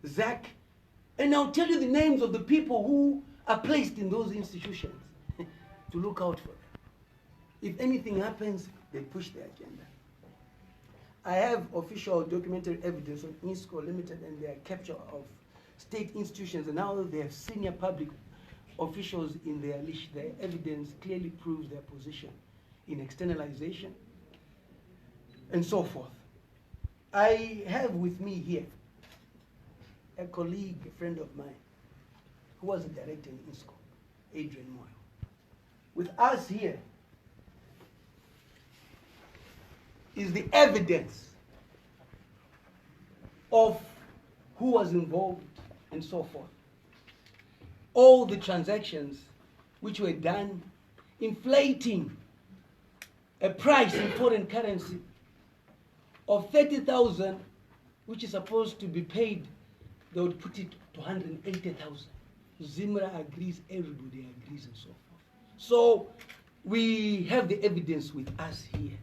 Zach, and I'll tell you the names of the people who are placed in those institutions to look out for them. If anything happens, they push the agenda. I have official documentary evidence on INSCO Limited and their capture of state institutions, and now they have senior public officials in their leash. Their evidence clearly proves their position in externalization and so forth. I have with me here a colleague, a friend of mine, who was a director in INSCO, Adrian Moyo. With us here is the evidence of who was involved and so forth. All the transactions which were done, inflating a price in foreign currency of 30,000, which is supposed to be paid, they would put it to 180,000. Zimra agrees, everybody agrees, and so forth. So we have the evidence with us here,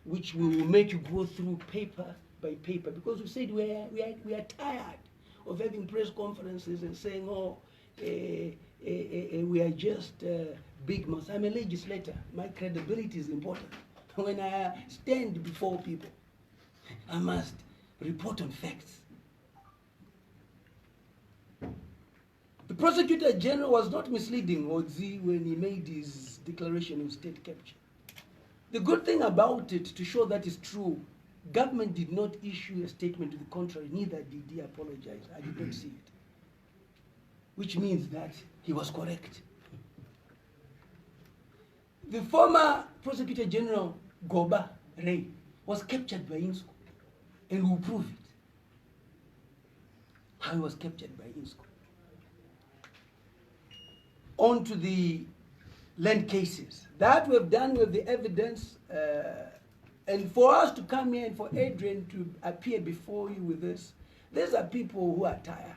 which we will make you go through paper by paper, because we said we are tired of having press conferences and saying, oh, we are just big mouths. I'm a legislator. My credibility is important. When I stand before people, I must report on facts. The Prosecutor General was not misleading Odzi when he made his declaration of state capture. The good thing about it, to show that is true, government did not issue a statement to the contrary, neither did he apologize. I did not see it. Which means that he was correct. The former Prosecutor General, Goba Ray, was captured by INSCO, and we'll prove it. How he was captured by INSCO. On to the land cases. That we've done with the evidence, and for us to come here and for Adrian to appear before you with this, these are people who are tired.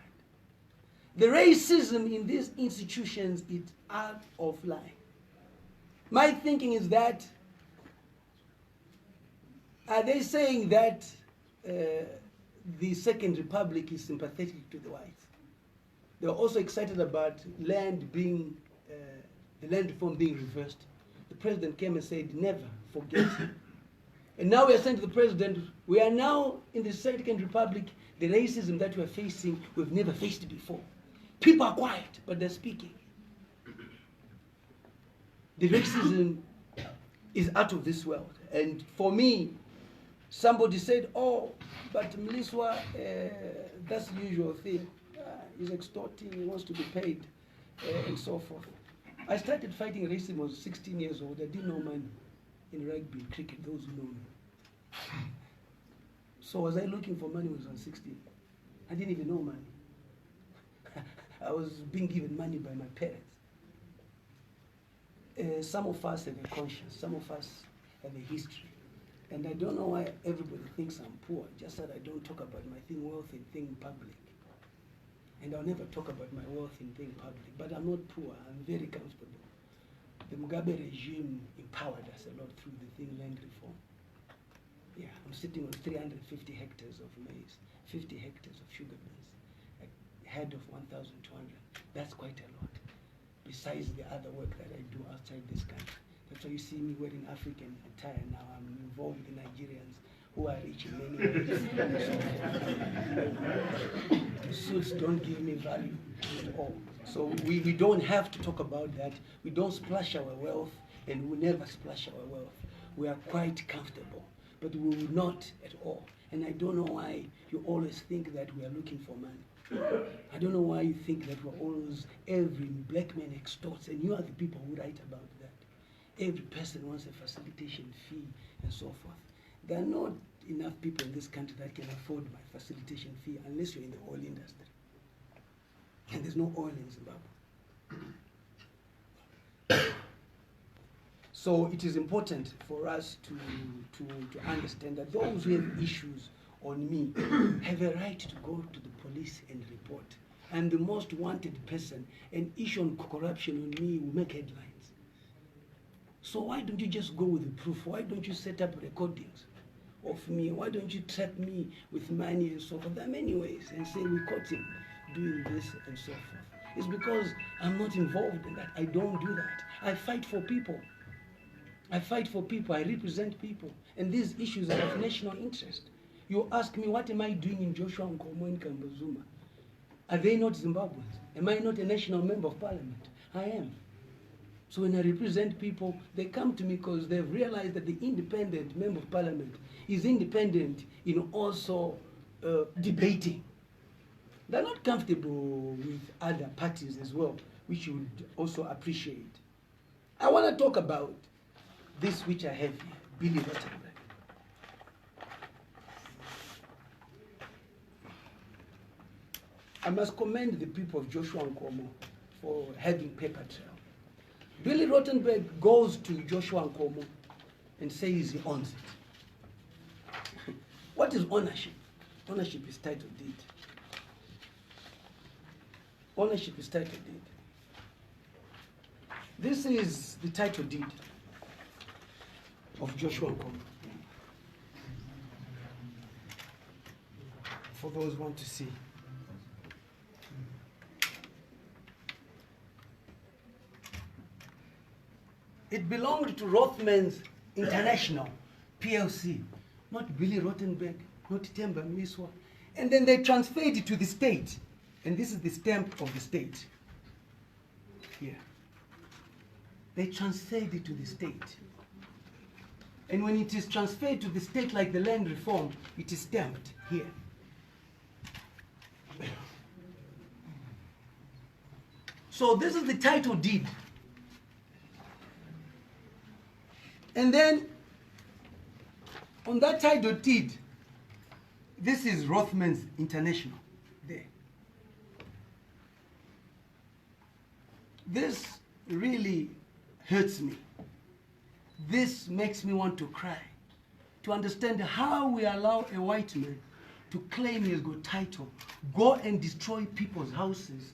The racism in these institutions is out of line. My thinking is that, are they saying that the Second Republic is sympathetic to the whites? They were also excited about land being, the land reform being reversed. The president came and said, never forget. And now we are saying to the president, we are now in the Second Republic, the racism that we are facing, we've never faced before. People are quiet, but they're speaking. The racism is out of this world. And for me, somebody said, oh, but Mliswa, that's the usual thing. He's extorting, he wants to be paid, and so forth. I started fighting racism when I was 16 years old. I didn't know money in rugby, cricket, those who know me. So was I looking for money when I was 16? I didn't even know money. I was being given money by my parents. Some of us have a conscience, some of us have a history. And I don't know why everybody thinks I'm poor, just that I don't talk about my thing wealth and thing public. And I'll never talk about my wealth in thing public, but I'm not poor, I'm very comfortable. The Mugabe regime empowered us a lot through the thing land reform. Yeah, I'm sitting on 350 hectares of maize, 50 hectares of sugar beans, a head of 1,200. That's quite a lot, besides the other work that I do outside this country. That's why you see me wearing African attire now. I'm involved with the Nigerians who are rich in many ways. Suits don't give me value at all. So we don't have to talk about that. We don't splash our wealth, and we never splash our wealth. We are quite comfortable, but we will not at all. And I don't know why you always think that we are looking for money. I don't know why you think that we're always, every black man extorts, and you are the people who write about that. Every person wants a facilitation fee and so forth. There are not enough people in this country that can afford my facilitation fee unless you're in the oil industry. And there's no oil in Zimbabwe. So it is important for us to understand that those who have issues on me have a right to go to the police and report. I'm the most wanted person, and issue on corruption on me will make headlines. So why don't you just go with the proof? Why don't you set up recordings? of me? Why don't you trap me with money and so forth? There are many ways, and say we caught him doing this and so forth. It's because I'm not involved in that. I don't do that. I fight for people. I fight for people. I represent people. And these issues are of national interest. You ask me, what am I doing in Joshua Nkomo in Kambazuma? Are they not Zimbabweans? Am I not a national member of parliament? I am. So when I represent people, they come to me because they've realized that the independent member of parliament is independent in also debating. They're not comfortable with other parties as well, which you would also appreciate. I want to talk about this which I have here, Billy Rottenberg. I must commend the people of Joshua Nkomo for having paper trail. Billy Rottenberg goes to Joshua Nkomo and says he owns it. What is ownership? Ownership is title deed. Ownership is title deed. This is the title deed of Joshua Nkomo. For those who want to see. It belonged to Rothmans International, PLC, not Billy Rottenberg, not Temba Mliswa. And then they transferred it to the state. And this is the stamp of the state. Here. They transferred it to the state. And when it is transferred to the state like the land reform, it is stamped here. So this is the title deed. And then, on that title deed, this is Rothmans International, there. This really hurts me. This makes me want to cry, to understand how we allow a white man to claim he has got title, go and destroy people's houses,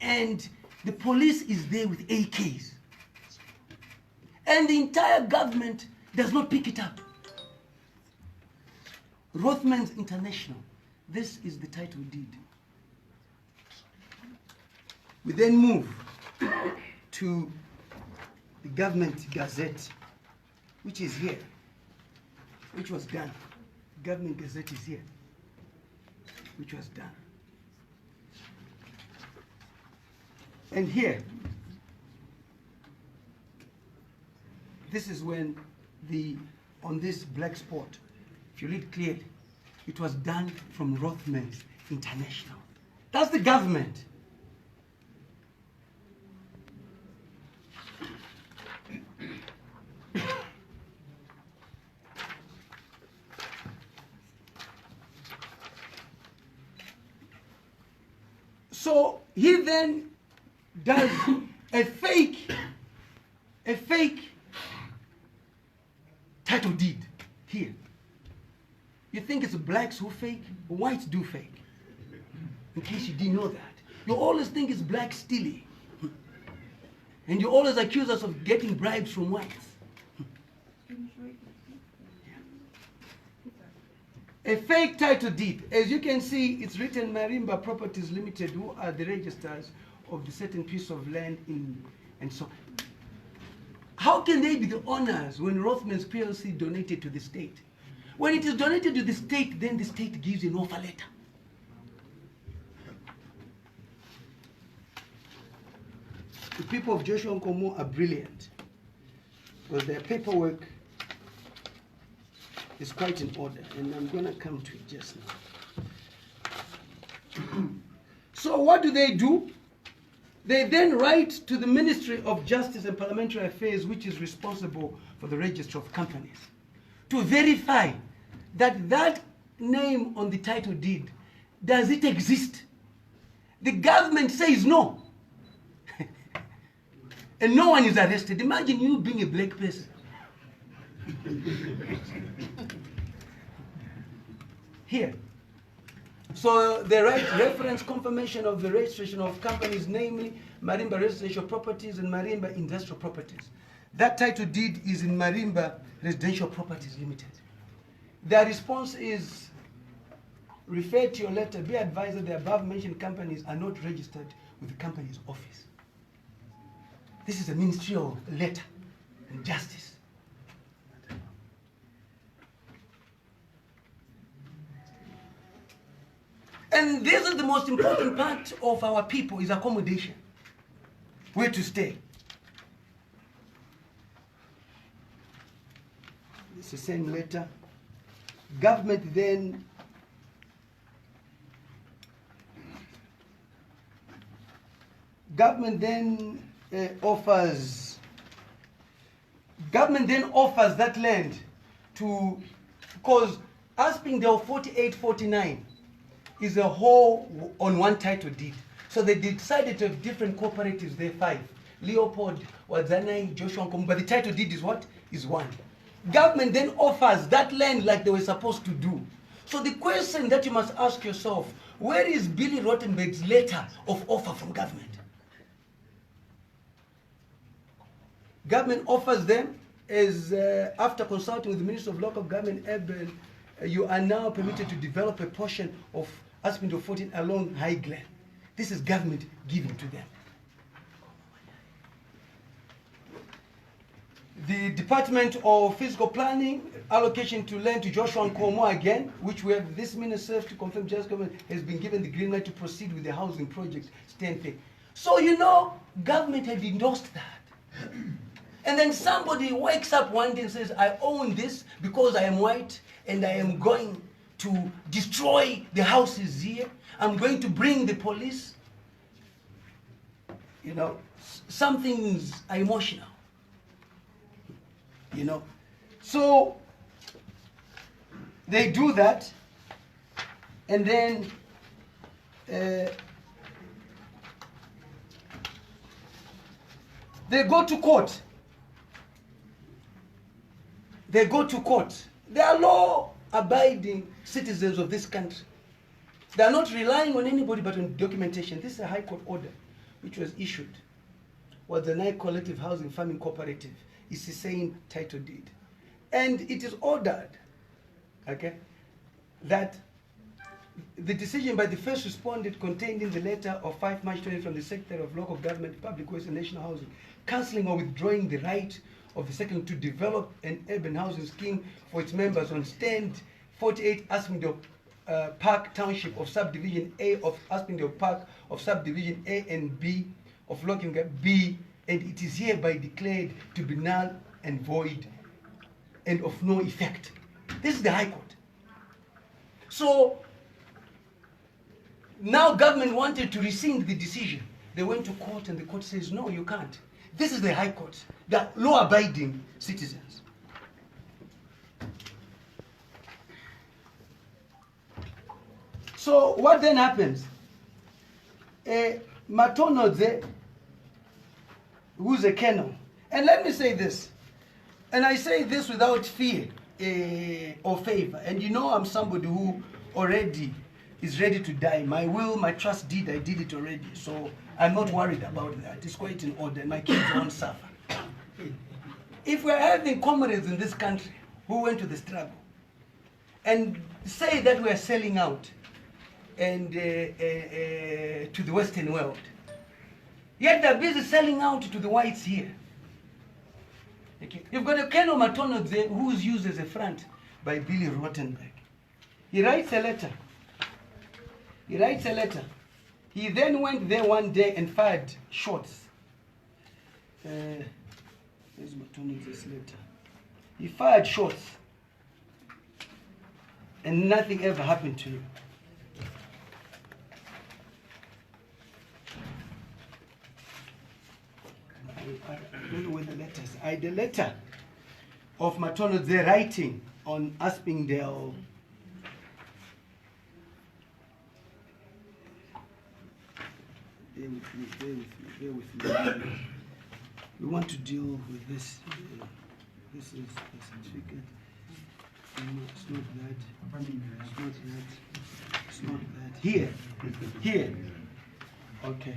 and the police is there with AKs. And the entire government does not pick it up. Rothmans International. This is the title deed. We then move to the government gazette, which is here, which was done. Government gazette is here, which was done. And here, this is when on this black spot, if you read clearly, it was done from Rothmans International. That's the government. So he then does a fake title deed here. You think it's blacks who fake? Whites do fake. In case you didn't know that. You always think it's blacks stealing. And you always accuse us of getting bribes from whites. A fake title deed. As you can see, it's written Marimba Properties Limited, who are the registrars of the certain piece of land and so on. How can they be the owners when Rothmans PLC donated to the state? When it is donated to the state, then the state gives an offer letter. The people of Joshua Nkomo are brilliant, because their paperwork is quite in order, and I'm going to come to it just now. So what do? They then write to the Ministry of Justice and Parliamentary Affairs, which is responsible for the register of companies, to verify that that name on the title deed, does it exist? The government says no. And no one is arrested. Imagine you being a black person. Here. So they write reference confirmation of the registration of companies, namely Marimba Residential Properties and Marimba Industrial Properties. That title deed is in Marimba Residential Properties Limited. Their response is, refer to your letter. Be advised that the above mentioned companies are not registered with the company's office. This is a ministerial letter and justice. And this is the most important part of our people, is accommodation. Where to stay. It's the same letter. Government then offers that land to, because Aspindale 4849 is a whole on one title deed. So they decided to have different cooperatives, there 5. Leopold, Wadzanai, Joshua Nkomo, but the title deed is what? Is 1. Government then offers that land like they were supposed to do. So the question that you must ask yourself, where is Billy Rottenberg's letter of offer from government? Government offers them as, after consulting with the Minister of Local Government, Urban, you are now permitted to develop a portion of Aspindale 14 along High Glen. This is government giving to them. The Department of Physical Planning, allocation to land to Joshua Nkomo again, which we have this minister to confirm just government has been given the green light to proceed with the housing project, Stanford. So you know, government had endorsed that. And then somebody wakes up one day and says, I own this because I am white and I am going to destroy the houses here. I'm going to bring the police. You know, some things are emotional. You know, so they do that, and then they go to court. They go to court. They are law-abiding citizens of this country. They are not relying on anybody but on documentation. This is a High Court order which was issued. Was the Nile Collective Housing Farming Cooperative. It's the same title deed. And it is ordered, okay, that the decision by the first respondent contained in the letter of 5 March 20 from the Secretary of Local Government, Public Works and National Housing, cancelling or withdrawing the right of the second to develop an urban housing scheme for its members on stand 48 Aspindale Park Township of Subdivision A of Aspindale Park of Subdivision A and B of Lockingham B, and it is hereby declared to be null and void and of no effect. This is the High Court. So now government wanted to rescind the decision. They went to court and the court says, no, you can't. This is the High Court. They're law-abiding citizens. So what then happens? Matonodze, who's a colonel, and let me say this, and I say this without fear or favor, and you know I'm somebody who already is ready to die. My will, my trust deed, I did it already, so I'm not worried about that. It's quite in order, and my kids won't suffer. If we're having comrades in this country who went to the struggle and say that we're selling out and to the Western world, yet they're busy selling out to the whites here. Okay. You've got a Colonel Matonodze who is used as a front by Billy Rottenberg. He writes a letter. He then went there one day and fired shots. Where's Matonodze's letter? He fired shots and nothing ever happened to him. I don't know where the letter is. The letter of Matonodze writing on Aspindale. Bear with me. We want to deal with this. This is a certificate. It's not that. It's not that. Here. Okay.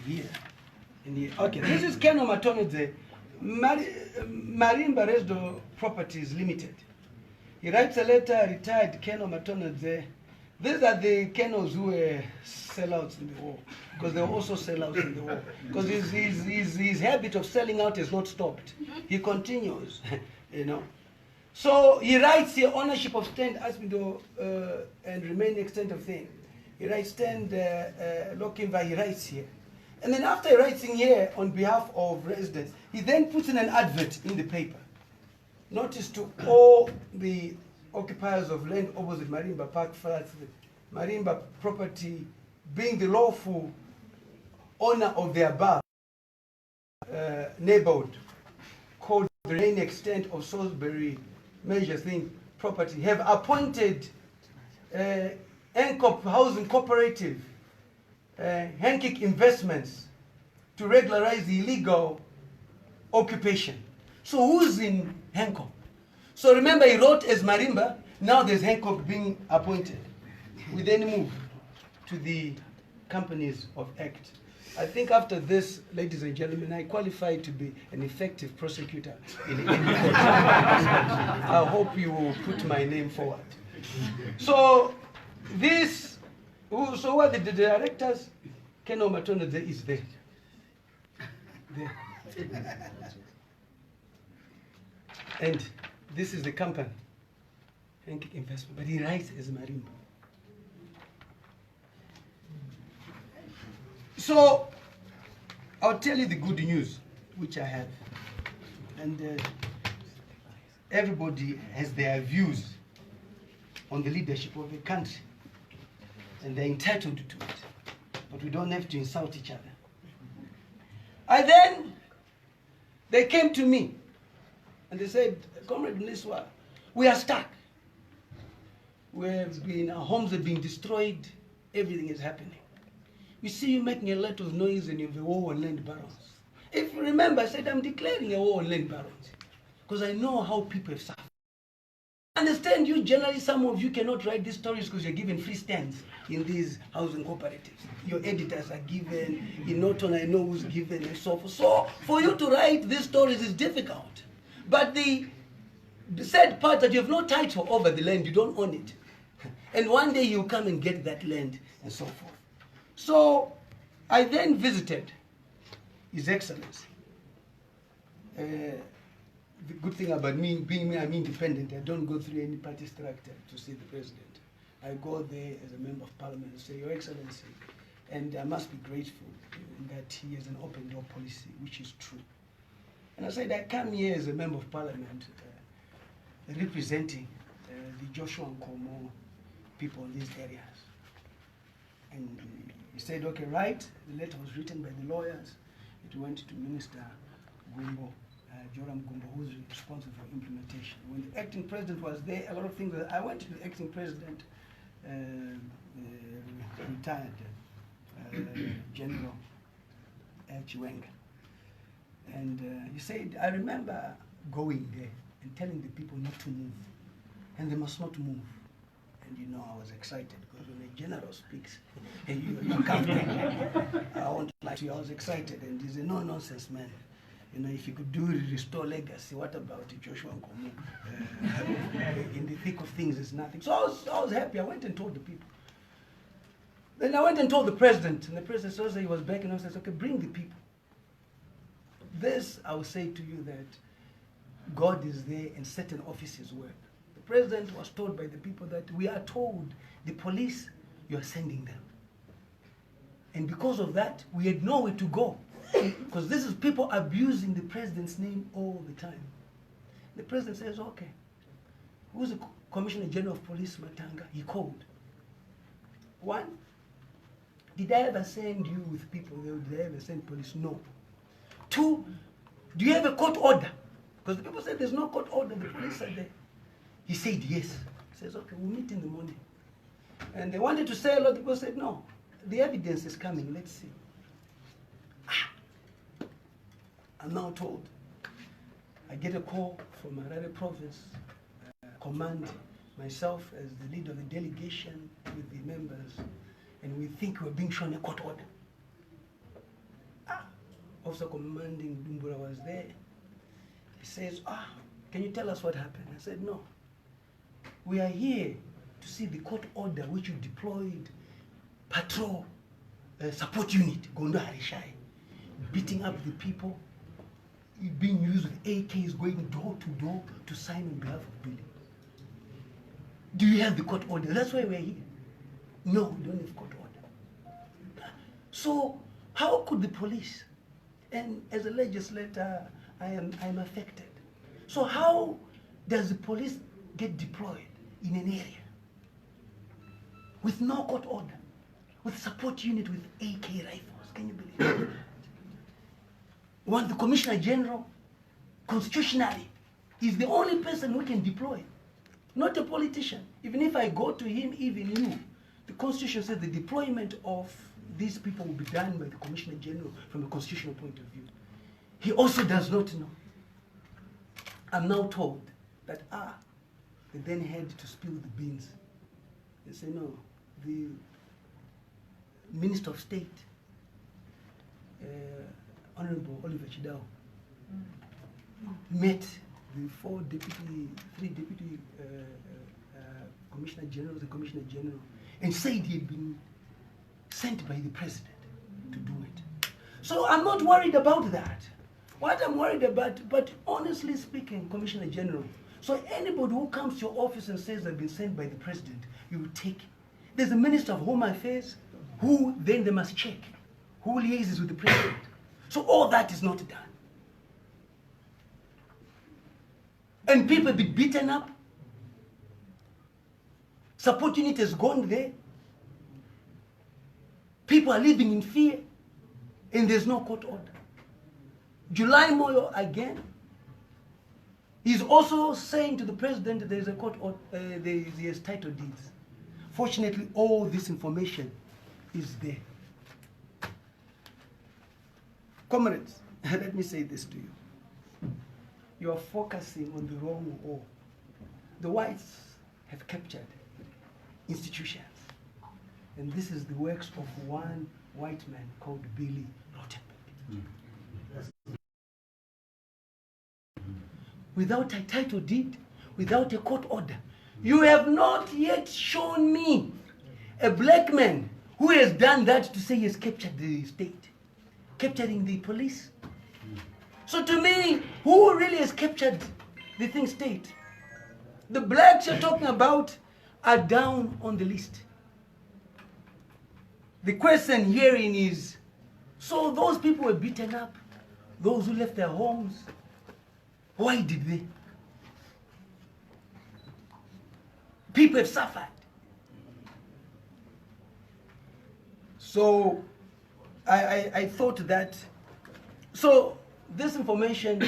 Here and here. Okay, this is Colonel Matonodze Marimba Resdo Properties Limited. He writes a letter, retired Colonel Matonadze. These are the colonels who were sellouts in the war, because they were also sellouts in the war. Because his habit of selling out has not stopped. He continues, you know. So he writes here, ownership of stand Aspido and remaining extent of thing. He writes stand Lokimva, he writes here. And then after he writes in here on behalf of residents, he then puts in an advert in the paper. Notice to all the occupiers of land opposite Marimba Park flats, Marimba property being the lawful owner of the above neighborhood, called the remaining extent of Salisbury major thing property, have appointed NCOP Housing Cooperative, Hankick Investments, to regularize the illegal occupation. So who's in Hancock? So remember, he wrote as Marimba, now there's Hancock being appointed. We then move to the companies of Act. I think after this, ladies and gentlemen, I qualify to be an effective prosecutor in court. I hope you will put my name forward. So this, so what the directors, Keno Matona is there. And this is the company, Hankick Investment, but he writes as Marimba. So I'll tell you the good news, which I have. And everybody has their views on the leadership of the country, and they're entitled to it. But we don't have to insult each other. They came to me and they said, Comrade Mliswa, we are stuck. Our homes have been destroyed, everything is happening. We see you making a lot of noise and you have a war on land barons. If you remember, I said, I'm declaring a war on land barons because I know how people have suffered. Understand you, generally, some of you cannot write these stories because you're given free stands in these housing cooperatives. Your editors are given, in Norton I know who's given, and so forth. So for you to write these stories is difficult. But the sad part that you have no title over the land, you don't own it. And one day you come and get that land and so forth. So I then visited His Excellency. The good thing about me, being me, I'm independent. I don't go through any party structure to see the president. I go there as a member of parliament and say, Your Excellency, and I must be grateful that he has an open door policy, which is true. And I said, I come here as a member of parliament representing the Joshua and Nkomo people in these areas. And he said, okay, right. The letter was written by the lawyers. It went to Minister Gumbo. Joram Gumbo, who's responsible for implementation. When the acting president was there, a lot of things, I went to the acting president, retired General Chiwenga. And he said, I remember going there and telling the people not to move, and they must not move. And you know, I was excited because when a general speaks, and you're comfortable. I won't lie to you, I was excited, and he's a no-nonsense man. You know, if you could restore legacy, what about Joshua Nkomo? In the thick of things, it's nothing. So I was happy. I went and told the people. Then I went and told the president, and the president said he was back, and I said, okay, bring the people. This, I will say to you that God is there and certain offices work. The president was told by the people that we are told, the police, you are sending them. And because of that, we had nowhere to go. Because this is people abusing the president's name all the time. The president says, okay, who's the Commissioner General of Police, Matanga? He called. One, did I ever send you with people? Did I ever send police? No. Two, do you have a court order? Because the people said there's no court order, the police are there. He said yes. He says, okay, we'll meet in the morning. And they wanted to say a lot of people said, no, the evidence is coming, let's see. I'm now told, I get a call from Harare province, command, myself as the leader of the delegation with the members, and we think we're being shown a court order. Officer commanding Dumbura was there, He says, can you tell us what happened? I said, no. We are here to see the court order which you deployed patrol support unit, Gondo Harishai, beating up the people, being used with AKs, going door to door to sign on behalf of Billy. Do you have the court order? That's why we're here. No, we don't have court order. So how could the police, and as a legislator, I'm affected. So how does the police get deployed in an area with no court order, with support unit with AK rifles? Can you believe it? When the Commissioner General, constitutionally, is the only person who can deploy, not a politician. Even if I go to him, even you, the Constitution says the deployment of these people will be done by the Commissioner General from a constitutional point of view. He also does not know. I'm now told that, they then had to spill the beans. They say, no, the Minister of State, Honorable Oliver Chidao, met the three deputy Commissioner Generals, the Commissioner General, and said he had been sent by the President to do it. So I'm not worried about that. What I'm worried about, but honestly speaking, Commissioner General, so anybody who comes to your office and says they've been sent by the President, you will take it. There's a Minister of Home Affairs who then they must check, who liaises with the President. So all that is not done. And people have been beaten up. Support unit has gone there. People are living in fear, and there's no court order. July Moyo again, he's also saying to the President that there's a court order, there's title deeds. Fortunately, all this information is there. Comrades, let me say this to you. You are focusing on the wrong war. The whites have captured institutions. And this is the works of one white man called Billy Rottenberg. Without a title deed, without a court order, you have not yet shown me a black man who has done that to say he has captured the state, capturing the police. So to me, who really has captured the thing state? The blacks you're talking about are down on the list. The question herein is, so those people were beaten up, those who left their homes, why did they? People have suffered. So I thought that, so this information,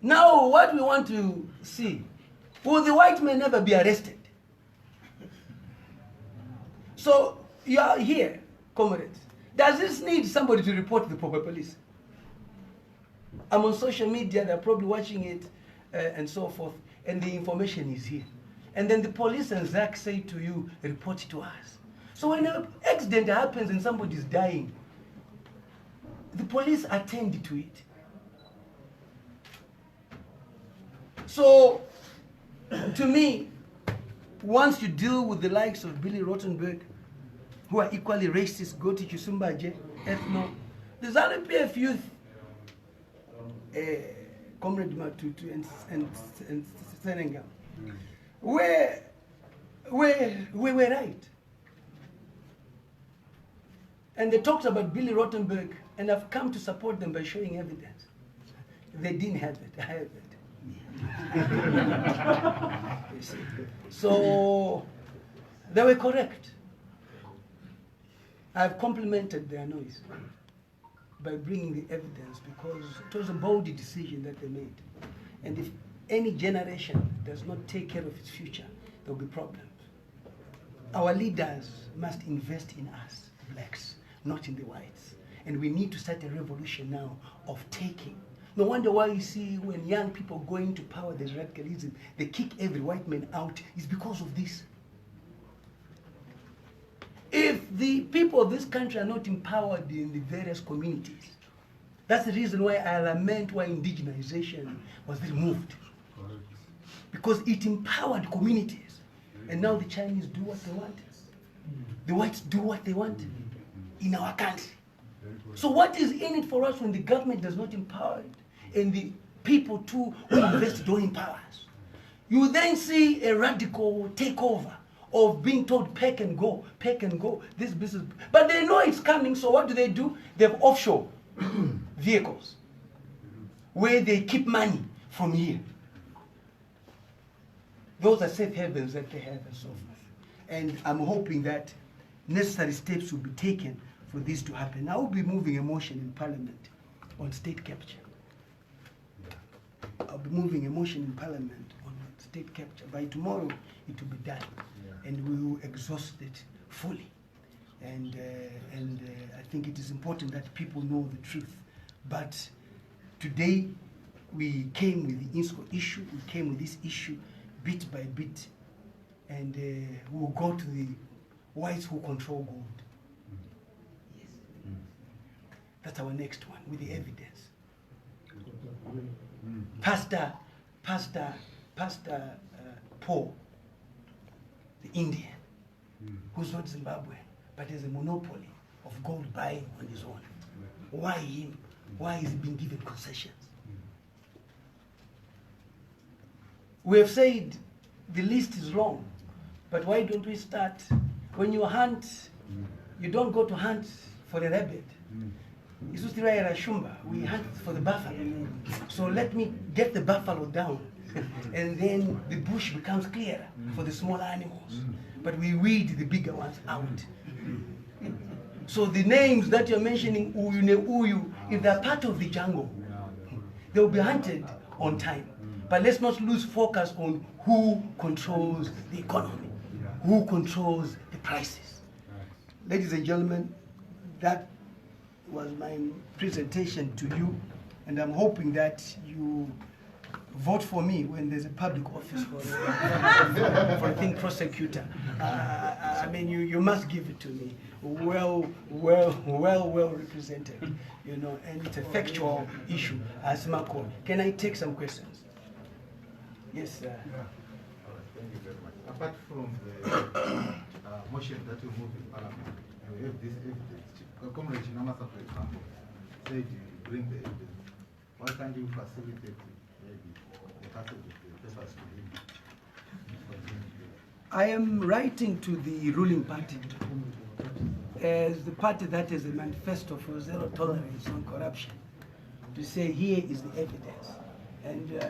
now what we want to see, will the white man never be arrested? So you are here, comrades. Does this need somebody to report to the proper police? I'm on social media, they're probably watching it and so forth, and the information is here. And then the police and Zach say to you, report it to us. So when an accident happens and somebody's dying, the police attend to it. So, to me, once you deal with the likes of Billy Rottenberg, who are equally racist, go to Chisumbaje, ethno, the ZANU-PF youth, Comrade Matutu and Senegal, we were right. And they talked about Billy Rottenberg, and I've come to support them by showing evidence. They didn't have it, I have it. You see. So they were correct. I've complimented their noise by bringing the evidence because it was a bold decision that they made. And if any generation does not take care of its future, there will be problems. Our leaders must invest in us, blacks, not in the whites. And we need to start a revolution now of taking. No wonder why you see when young people go into power, there's radicalism. They kick every white man out. It's because of this. If the people of this country are not empowered in the various communities, That's the reason why I lament why indigenization was removed. Because it empowered communities. And now the Chinese do what they want. The whites do what they want in our country. So what is in it for us when the government does not empower it and the people too who invest don't empower us? You then see a radical takeover of being told pack and go, this business. But they know it's coming, so what do? They have offshore vehicles where they keep money from here. Those are safe havens that they have and so forth. And I'm hoping that necessary steps will be taken for this to happen. I will be moving a motion in Parliament on state capture. I'll be moving a motion in Parliament on state capture. By tomorrow, it will be done. And we will exhaust it fully. And I think it is important that people know the truth. But today, we came with the INSCO issue. We came with this issue bit by bit. And we'll go to the whites who control gold. Yes. That's our next one, with the evidence. Pastor Paul, the Indian, who's not Zimbabwe, but has a monopoly of gold buying on his own. Why him? Why is he being given concessions? We have said the list is long, but why don't we start? When you hunt, you don't go to hunt for a rabbit. We hunt for the buffalo. So let me get the buffalo down, and then the bush becomes clearer for the smaller animals. But we weed the bigger ones out. So the names that you're mentioning, Uyu, if they're part of the jungle, they'll be hunted on time. But let's not lose focus on who controls the economy, who controls the prices. Ladies and gentlemen, that was my presentation to you, and I'm hoping that you vote for me when there's a public office for a thing prosecutor. I mean, you must give it to me. Well represented, you know, and it's a factual issue. As Marco, can I take some questions? Yes, sir. Thank you very much. Apart from the motion that you move in Parliament, you have this evidence. Comrade Chinamasa, for example, said you bring the evidence. Why can't you facilitate maybe the passage of the papers to him? I am writing to the ruling party as the party that is a manifesto for zero tolerance on corruption, to say here is the evidence. And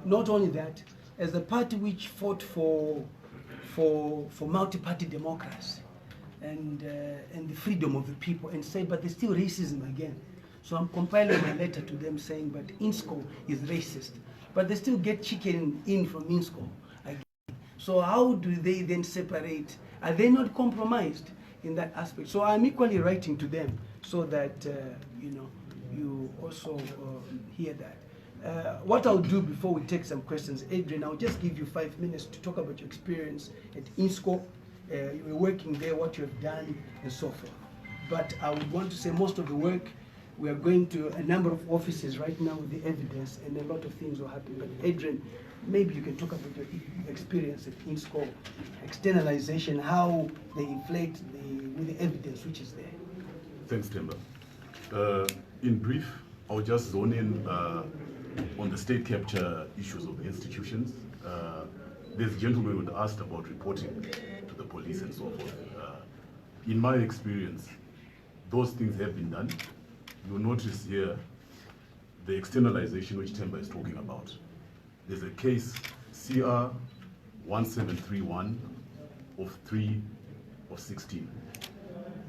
not only that, as the party which fought for multi-party democracy and the freedom of the people, and say, but there's still racism again. So I'm compiling a letter to them saying, but INSCO is racist. But they still get chicken in from INSCO again. So how do they then separate? Are they not compromised in that aspect? So I'm equally writing to them so that, you know, you also hear that. What I'll do before we take some questions, Adrian, I'll just give you 5 minutes to talk about your experience at INSCO. You were working there, what you have done, and so forth. But I would want to say most of the work, we are going to a number of offices right now with the evidence, and a lot of things will happen. But Adrian, maybe you can talk about your experience at INSCO, externalization, how they inflate with the evidence which is there. Thanks, Temba. In brief, I'll just zone in on the state capture issues of the institutions. There's a gentleman who asked about reporting to the police and so forth. In my experience, those things have been done. You'll notice here the externalization which Temba is talking about. There's a case CR 1731 of 3 of 16.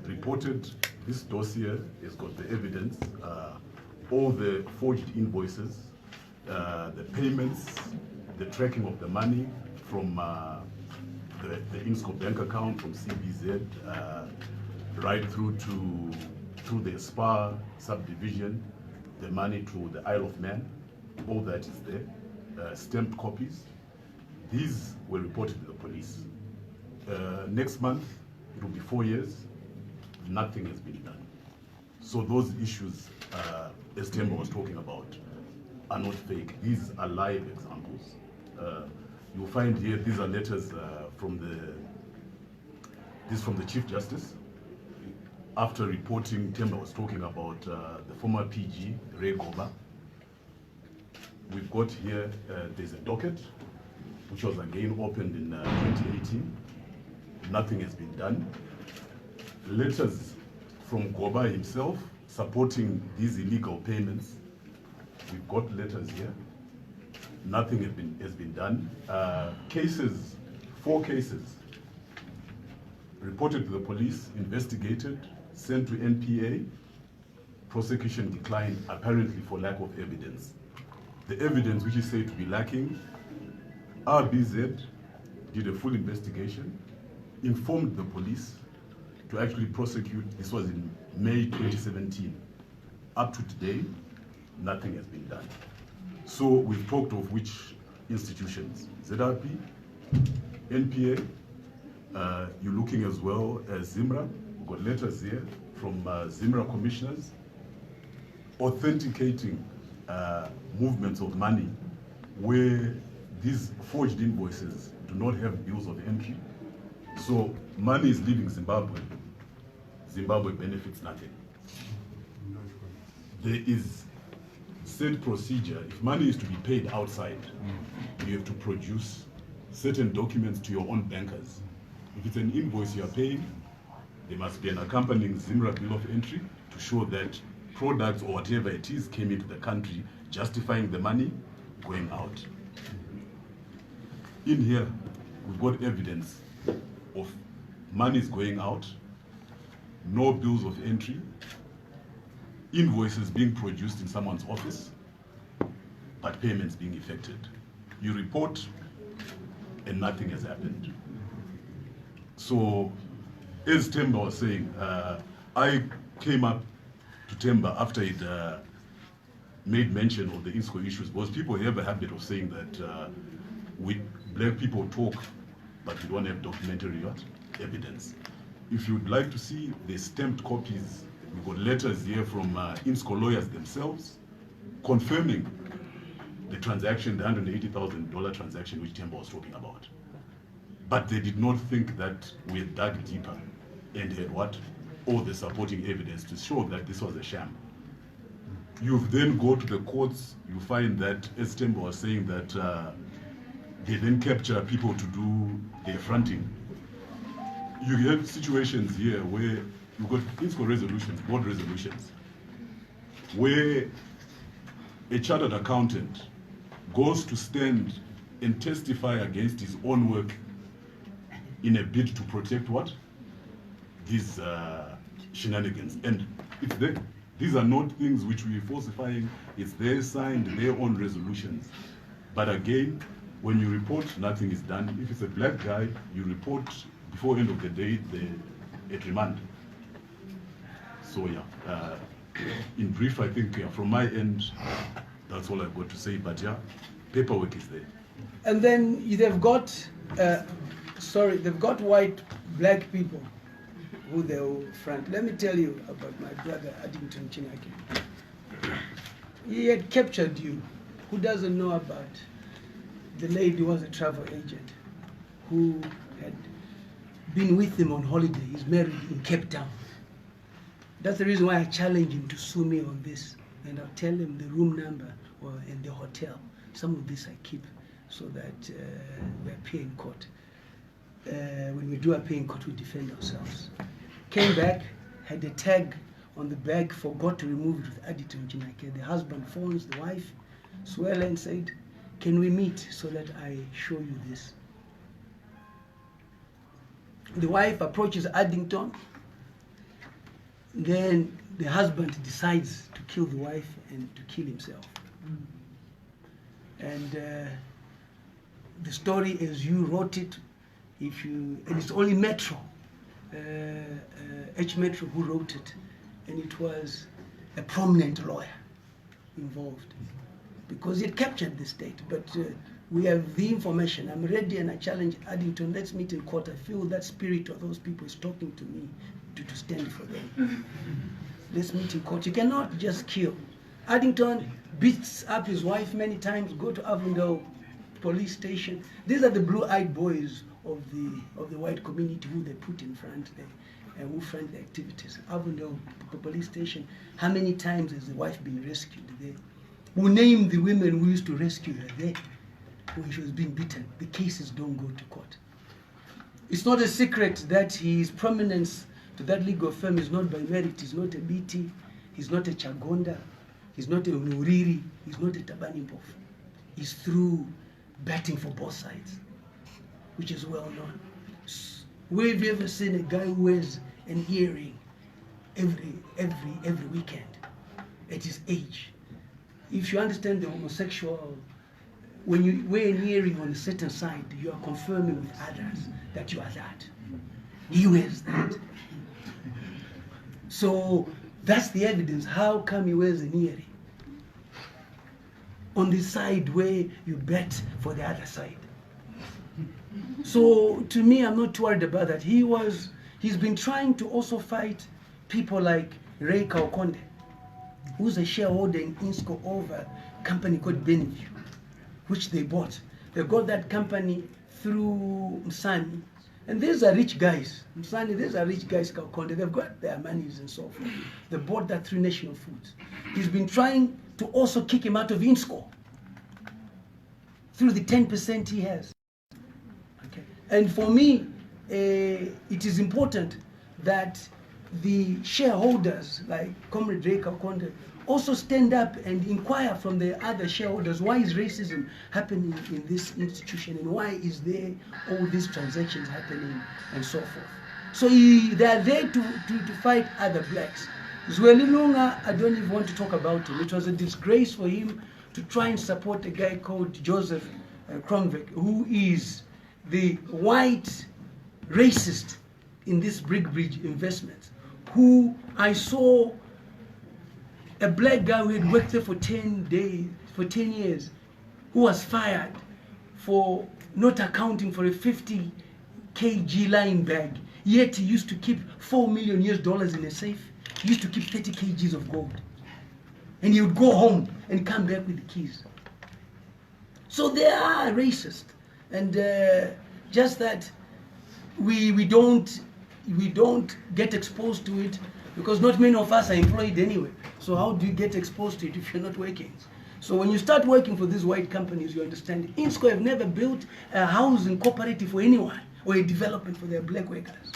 Reported, this dossier has got the evidence, all the forged invoices, the payments, the tracking of the money from the INSCO bank account, from CBZ, right through to the SPA subdivision, the money to the Isle of Man, all that is there, stamped copies. These were reported to the police. Next month, it will be 4 years, nothing has been done. So those issues as Temba was talking about, are not fake. These are live examples. You'll find here, these are letters from the Chief Justice. After reporting, Temba was talking about the former PG, Ray Goba. We've got here, there's a docket, which was again opened in 2018. Nothing has been done. Letters from Goba himself supporting these illegal payments. We've got letters here. Nothing has been done. Cases, 4 cases, reported to the police, investigated, sent to NPA. Prosecution declined, apparently for lack of evidence. The evidence which is said to be lacking, RBZ did a full investigation, informed the police to actually prosecute. This was in May 2017. Up to today, nothing has been done. So we've talked of which institutions? ZRP, NPA, you're looking as well as ZIMRA. We've got letters here from ZIMRA commissioners authenticating movements of money where these forged invoices do not have bills of entry. So money is leaving Zimbabwe. Zimbabwe benefits nothing. There is said procedure. If money is to be paid outside, you have to produce certain documents to your own bankers. If it's an invoice you are paying, there must be an accompanying ZIMRA bill of entry to show that products or whatever it is came into the country, justifying the money going out. In here, we've got evidence of monies going out, no bills of entry, invoices being produced in someone's office, but payments being effected. You report and nothing has happened. So, as Temba was saying, I came up to Temba after it made mention of the INSCO issues, because people have a habit of saying that we black people talk, but we don't have documentary evidence. If you'd like to see the stamped copies, we've got letters here from INSCO lawyers themselves confirming the transaction, the $180,000 transaction which Temba was talking about. But they did not think that we had dug deeper and had what? All the supporting evidence to show that this was a sham. You then go to the courts, you find that, as Temba was saying, that they then capture people to do their fronting. You have situations here where you've got INSCO resolutions, board resolutions, where a chartered accountant goes to stand and testify against his own work in a bid to protect what? These shenanigans. And it's there. These are not things which we're falsifying. It's their signed, their own resolutions. But again, when you report, nothing is done. If it's a black guy, you report before end of the day, at remand. So yeah, in brief, I think from my end, that's all I've got to say. But yeah, paperwork is there. And then they've got, they've got white, black people who they will front. Let me tell you about my brother, Addington Chinaki. He had captured you. Who doesn't know about the lady who was a travel agent who had been with him on holiday? He's married in Cape Town. That's the reason why I challenge him to sue me on this. And I'll tell him the room number and the hotel. Some of this I keep so that we appear in court. When we do appear in court, we defend ourselves. Came back, had a tag on the bag, forgot to remove it with Addington Chinaki. The husband phones the wife, Swell, and said, "Can we meet so that I show you this?" The wife approaches Addington. Then the husband decides to kill the wife and to kill himself. And the story as you wrote it, and it's only Metro, H Metro who wrote it, and it was a prominent lawyer involved because he had captured the state. But we have the information. I'm ready, and I challenge Addington. Let's meet in court. I feel that spirit of those people is talking to me to stand for them. Let's meet in court. You cannot just kill. Addington beats up his wife many times, go to Avondale police station. These are the blue-eyed boys of the white community who they put in front, who front the activities. Avondale police station, how many times has the wife been rescued there? Who named the women who used to rescue her there when she was being beaten? The cases don't go to court. It's not a secret that his prominence to that legal firm is not by merit. He's not a BT, he's not a Chagonda, he's not a Nuriri, he's not a Tabanimpof. He's through batting for both sides, which is well known. Where have you ever seen a guy who wears an earring every weekend at his age? If you understand the homosexual, when you wear an earring on a certain side, you are confirming with others that you are that. He wears that. So that's the evidence. How come he wears an earring on the side where you bet for the other side? So to me, I'm not too worried about that. He's been trying to also fight people like Ray Kaukonde, who's a shareholder in Insco over a company called Beneview, which they bought. They got that company through Msani. And these are rich guys. Msani, these are rich guys, Kaukonde. They've got their monies and so forth. They bought that through National Foods. He's been trying to also kick him out of Insco through the 10% he has. Okay. And for me, it is important that the shareholders like Comrade Ray Kaukonde also stand up and inquire from the other shareholders, why is racism happening in this institution and why is there all these transactions happening and so forth. So they are there to fight other blacks. Zweli Lunga, I don't even want to talk about him. It was a disgrace for him to try and support a guy called Joseph Kromvek, who is the white racist in this Brigbridge investment, who I saw a black guy who had worked there for 10 years, who was fired for not accounting for a 50 kg line bag, yet he used to keep $4 million in a safe. He used to keep 30 kgs of gold. And he would go home and come back with the keys. So they are racist. And just that we don't get exposed to it, because not many of us are employed anyway. So how do you get exposed to it if you're not working? So when you start working for these white companies, you understand Insco have never built a housing cooperative for anyone or a development for their black workers.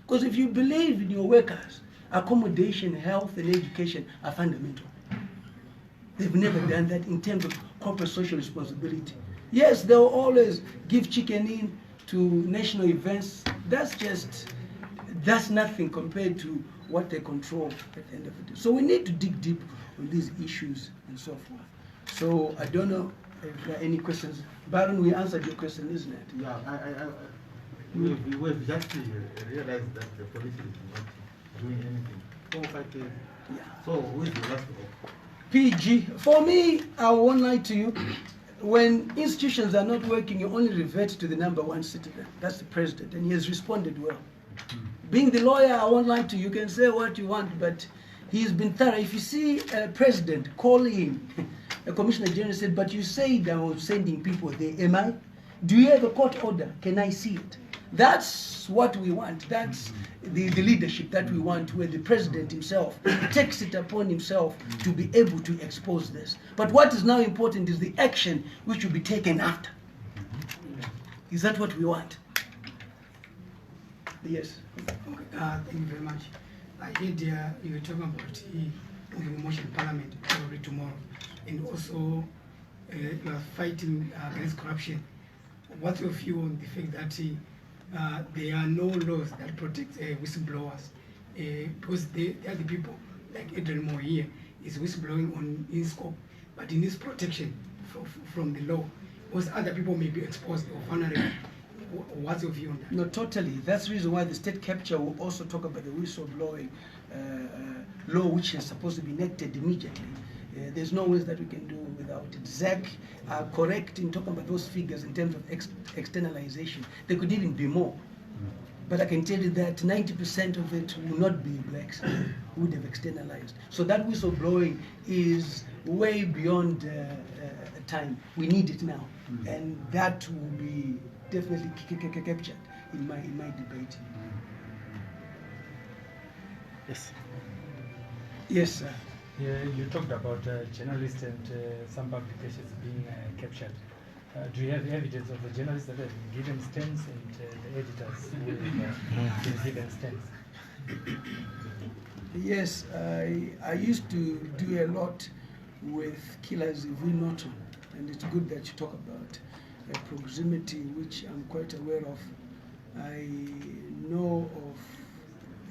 Because if you believe in your workers, accommodation, health, and education are fundamental. They've never done that in terms of corporate social responsibility. Yes, they'll always give chicken in to national events. That's nothing compared to what they control at the end of the day. So we need to dig deep on these issues and so forth. So I don't know if there are any questions. Baron, we answered your question, isn't it? Yeah, we've just realized that the police is not doing anything. 4 or 5 days. Yeah. So who is the last hope? PG. For me, I won't lie to you. When institutions are not working, you only revert to the number one citizen. That's the president, and he has responded well. Being the lawyer, I won't lie to you. You can say what you want, but he's been thorough. If you see a president calling a commissioner general, said, but you said I was sending people there. Am I? Do you have a court order? Can I see it? That's what we want. That's the leadership that we want, where the president himself takes it upon himself to be able to expose this. But what is now important is the action which will be taken after. Is that what we want? Yes. Okay, thank you very much. I heard you were talking about moving a motion in Parliament probably tomorrow, and also you are fighting against corruption. What's your view on the fact that there are no laws that protect whistleblowers? Because they are the people, like Adrian Moore here, is whistleblowing on in scope, but he needs protection from the law, because other people may be exposed or vulnerable. What's your view on that? No, totally. That's the reason why the state capture will also talk about the whistleblowing law, which is supposed to be enacted immediately. There's no ways that we can do without it. ZAC are correct in talking about those figures in terms of externalization. There could even be more. But I can tell you that 90% of it will not be blacks who would have externalized. So that whistleblowing is way beyond time. We need it now, and that will be definitely captured in my debate. Yes. Yes, sir. Yeah, you talked about journalists and some publications being captured. Do you have evidence of the journalists that have been given stamps and the editors who have been given stamps? Yes, I used to do a lot with killers if we not, and it's good that you talk about proximity, which I'm quite aware of. I know of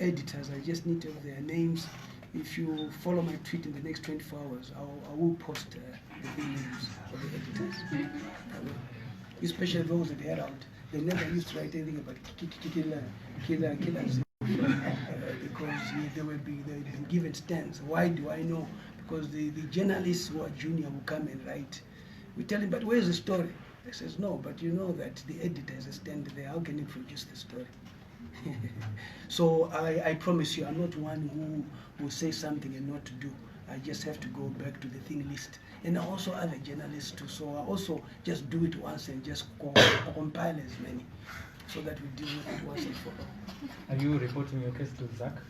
editors, I just need to have their names. If you follow my tweet in the next 24 hours, I will post the names of the editors. Especially those at the Herald. They never used to write anything about killers. Because they will be given stands. Why do I know? Because the journalists who are junior will come and write. We tell him, but where's the story? He says, no, but you know that the editor has a stand there. How can you produce the story? So I promise you, I'm not one who will say something and not to do. I just have to go back to the thing list. And also other journalists too. So I also just do it once and just compile as many, so that we deal with it once and for all. Are you reporting your case to Zach?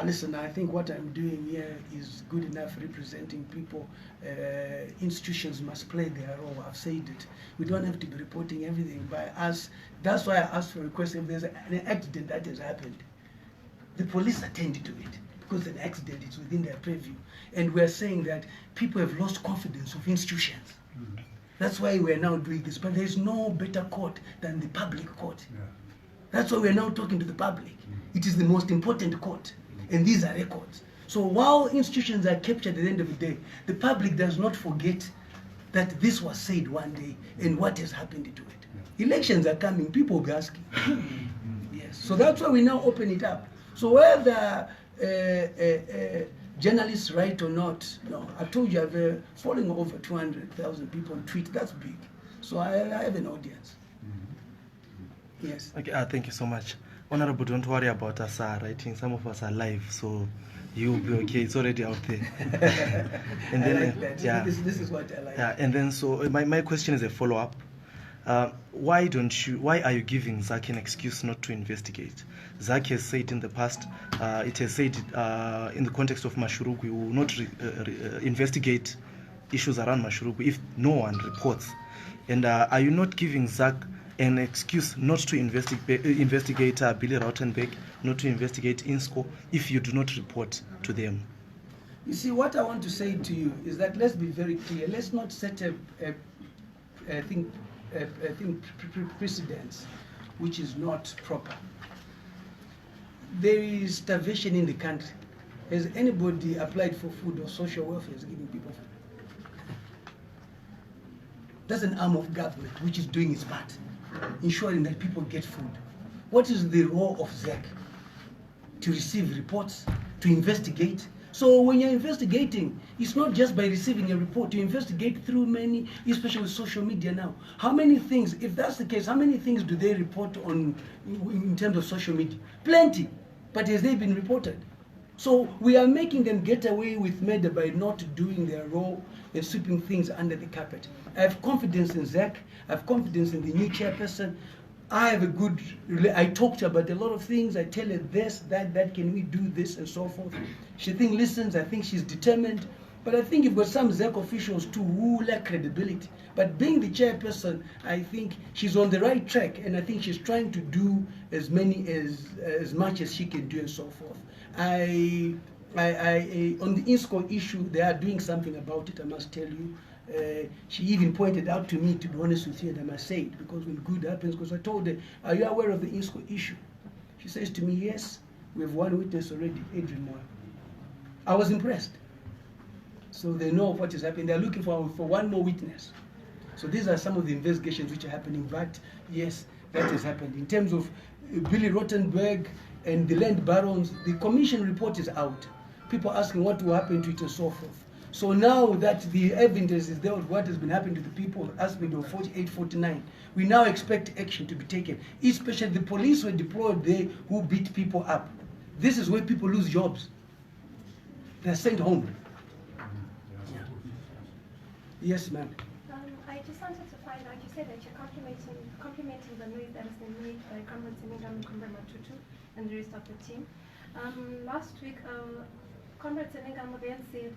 Listen, I think what I'm doing here is good enough representing people. Institutions must play their role. I've said it. We don't have to be reporting everything by us. That's why I asked for a request if there's an accident that has happened. The police attend to it because an accident is within their purview. And we're saying that people have lost confidence of institutions. That's why we're now doing this. But there's no better court than the public court. Yeah. That's why we're now talking to the public. It is the most important court. And these are records. So while institutions are captured at the end of the day, the public does not forget that this was said one day and what has happened to it. Yeah. Elections are coming, people will be asking. Yes. So that's why we now open it up. So whether journalists write or not, no, I told you I've following over 200,000 people on Twitter. That's big. So I have an audience. Yes. Okay, thank you so much. Honorable, don't worry about us writing. Some of us are live, so you'll be okay. It's already out there. And then, I like that. Yeah. This is what I like. Yeah, and then so my question is a follow-up. Why are you giving Zach an excuse not to investigate? Zach has said in the past, it has said in the context of Mashurugu, we will not investigate issues around Mashurugu if no one reports. And are you not giving Zach an excuse not to investigate Billy Rautenberg, not to investigate INSCO if you do not report to them? You see, what I want to say to you is that let's be very clear. Let's not set a precedence which is not proper. There is starvation in the country. Has anybody applied for food or social welfare is giving people food? That's an arm of government which is doing its part, ensuring that people get food. What is the role of ZEC? To receive reports, to investigate. So when you're investigating, it's not just by receiving a report. You investigate through many, especially with social media now. How many things, if that's the case, how many things do they report on in terms of social media? Plenty, but has they been reported? So we are making them get away with murder by not doing their role and sweeping things under the carpet. I have confidence in Zach. I have confidence in the new chairperson. I have a good, I talked about a lot of things. I tell her this, that, can we do this and so forth. She listens, I think she's determined. But I think you've got some ZEC officials too who lack credibility. But being the chairperson, I think she's on the right track, and I think she's trying to do as much as she can do and so forth. On the INSCO issue, they are doing something about it, I must tell you. She even pointed out to me, to be honest with you, and I must say it, because when good happens, because I told her, are you aware of the INSCO issue? She says to me, yes, we have one witness already, Adrian Moore. I was impressed. So they know what is happening. They're looking for one more witness. So these are some of the investigations which are happening, but yes, that has happened. In terms of Billy Rautenberg and the land barons, the commission report is out. People asking what will happen to it and so forth. So now that the evidence is there of what has been happening to the people, aspect of 48, 49, we now expect action to be taken. Especially the police were deployed there who beat people up. This is where people lose jobs. They're sent home. Yeah. Yes, ma'am. I just wanted to find out, you said that you're complimenting the noise that has been made by Comrade Senengam and Comrade Matutu and the rest of the team. Last week, Comrade Senengam then said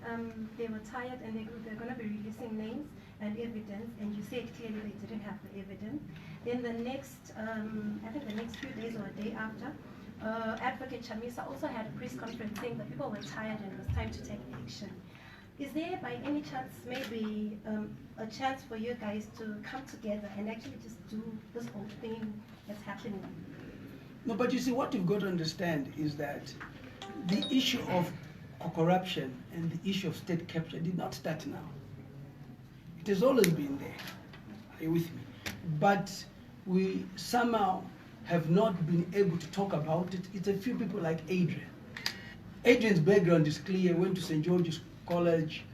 they were tired and they're going to be releasing names and evidence, and you said clearly they didn't have the evidence. Then the next, I think the next few days or a day after, Advocate Chamisa also had a press conference saying that people were tired and it was time to take action. Is there by any chance maybe a chance for you guys to come together and actually just do this whole thing that's happening? No, but you see, what you've got to understand is that the issue of corruption and the issue of state capture did not start now. It has always been there. Are you with me? But we somehow have not been able to talk about it. It's a few people like Adrian. Adrian's background is clear, went to St. George's College,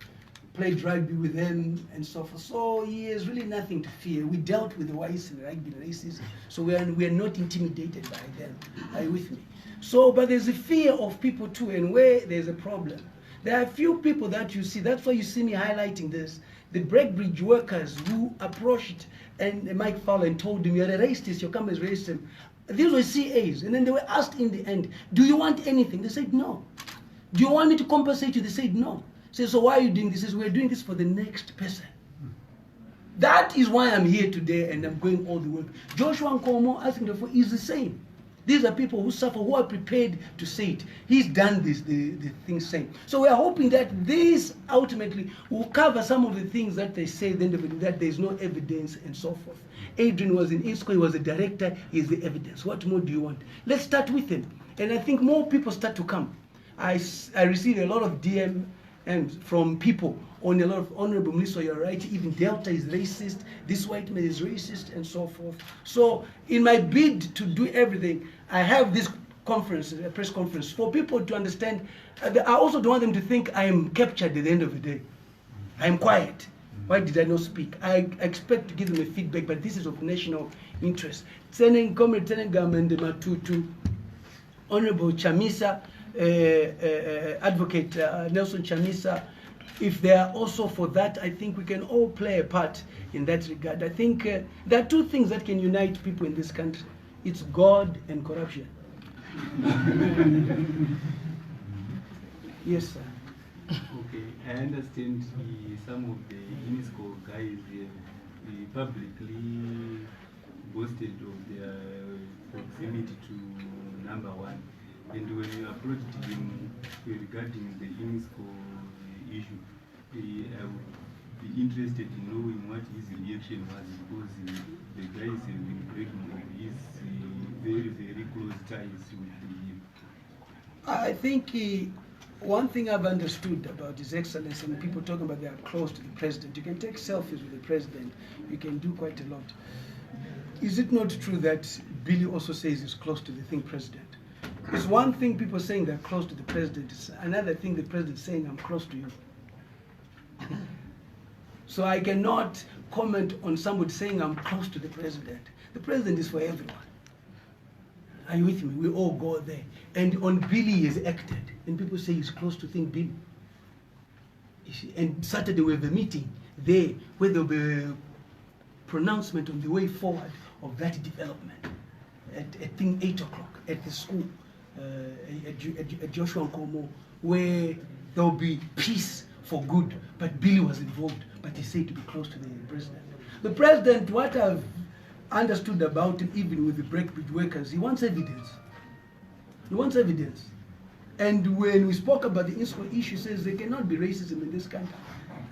played rugby with them and so forth. So he has really nothing to fear. We dealt with the whites and the rugby races, so we are not intimidated by them. Are you with me? So, but there's a fear of people too, and where there's a problem. There are a few people that you see, that's why you see me highlighting this. The Breakbridge workers who approached and Mike Fowler and told him, you're a racist, your company is racist. These were CAs, and then they were asked in the end, do you want anything? They said no. Do you want me to compensate you? They said no. Say, so why are you doing this? He says, we're doing this for the next person. That is why I'm here today and I'm going all the way. Joshua Nkomo asking for is the same. These are people who suffer, who are prepared to say it. He's done this, the thing same. So we are hoping that this ultimately will cover some of the things that they say, then that there's no evidence and so forth. Adrian was in ISCO, he was a director, he's the evidence. What more do you want? Let's start with him. And I think more people start to come. I received a lot of DM from people on a lot of Honorable Mliswa, you're right, even Delta is racist, this white man is racist, and so forth. So in my bid to do everything, I have this conference, a press conference, for people to understand. I also don't want them to think I am captured at the end of the day. I am quiet. Why did I not speak? I expect to give them a feedback, but this is of national interest. Comrade Senengam and Matutu, Honorable Chamisa, Advocate Nelson Chamisa, if they are also for that, I think we can all play a part in that regard. I think there are two things that can unite people in this country. It's God and corruption. Yes, sir. Okay, I understand some of the INISCO guys publicly boasted of their proximity to number one. And when you approached him regarding the INISCO issue, I would be interested in knowing what his reaction was, because the guys have been breaking of his very, very close ties with him. I think one thing I've understood about His Excellency, and people talking about they are close to the president, you can take selfies with the president, you can do quite a lot. Is it not true that Billy also says he's close to the thing president? It's one thing people saying they're close to the president, it's another thing the president saying I'm close to you. So I cannot comment on somebody saying I'm close to the president. The president is for everyone. Are you with me? We all go there. And on Billy is acted, and people say he's close to think Billy. And Saturday we have a meeting there where there will be a pronouncement on the way forward of that development at 8 o'clock at the school. At Joshua Nkomo, where there will be peace for good, but Billy was involved, but he said to be close to the president. The president, what I've understood about him, even with the Breakbridge workers, he wants evidence. He wants evidence. And when we spoke about the INSCO issue, he says there cannot be racism in this country.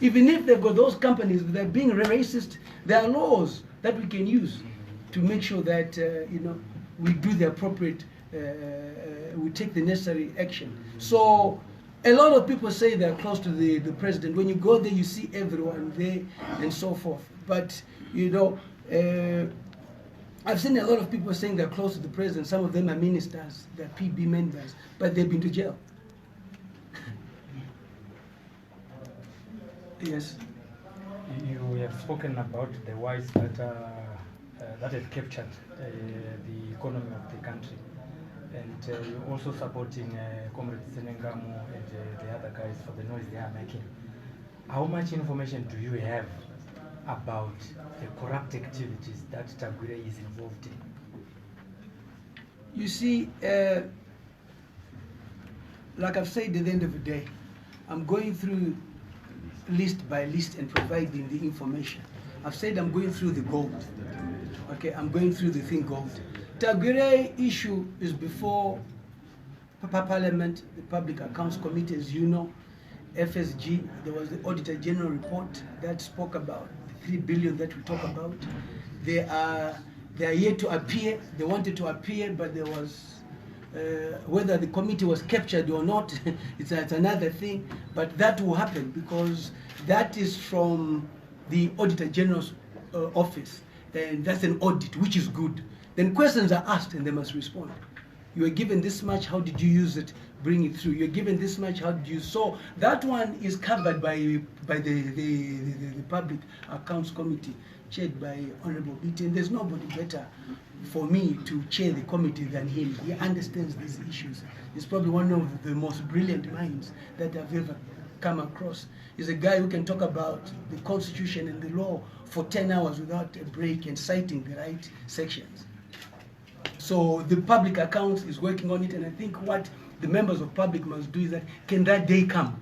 Even if they've got those companies that are being racist, there are laws that we can use to make sure that we do the appropriate we take the necessary action. So a lot of people say they're close to the president. When you go there, you see everyone there and so forth. But, I've seen a lot of people saying they're close to the president. Some of them are ministers, they're PB members, but they've been to jail. Yes. You have spoken about the whites that have captured the economy of the country. And you're also supporting Comrade Senengam and the other guys for the noise they are making. how much information do you have about the corrupt activities that Tagwire is involved in? You see, like I've said, at the end of the day, I'm going through list by list and providing the information. I've said I'm going through the gold. Okay, I'm going through the thing gold. Tagwire issue is before Parliament, the Public Accounts Committee, as you know, FSG. There was the Auditor General report that spoke about the 3 billion that we talk about. They are yet to appear. They wanted to appear, but there was whether the committee was captured or not, it's another thing. But that will happen because that is from the Auditor General's office, and that's an audit, which is good. Then questions are asked, and they must respond. You were given this much, how did you use it? Bring it through. You're given this much, how did you? So that one is covered by the Public Accounts Committee, chaired by Honorable Beatty. And there's nobody better for me to chair the committee than him. He understands these issues. He's probably one of the most brilliant minds that I've ever come across. He's a guy who can talk about the Constitution and the law for 10 hours without a break and citing the right sections. So the public accounts is working on it, and I think what the members of public must do is that, can that day come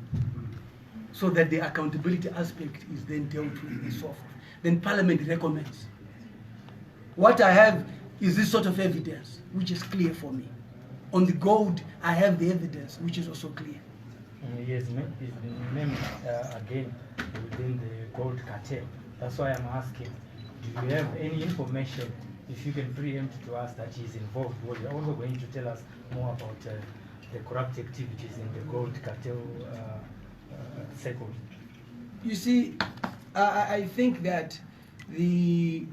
so that the accountability aspect is then dealt with and so forth. Then Parliament recommends. What I have is this sort of evidence, which is clear for me. On the gold, I have the evidence, which is also clear. Yes, been named again within the gold cartel. That's why I'm asking, do you have any information, if you can preempt to us, that he's involved? Well, you're also going to tell us more about the corrupt activities in the gold cartel circle. You see, I think that the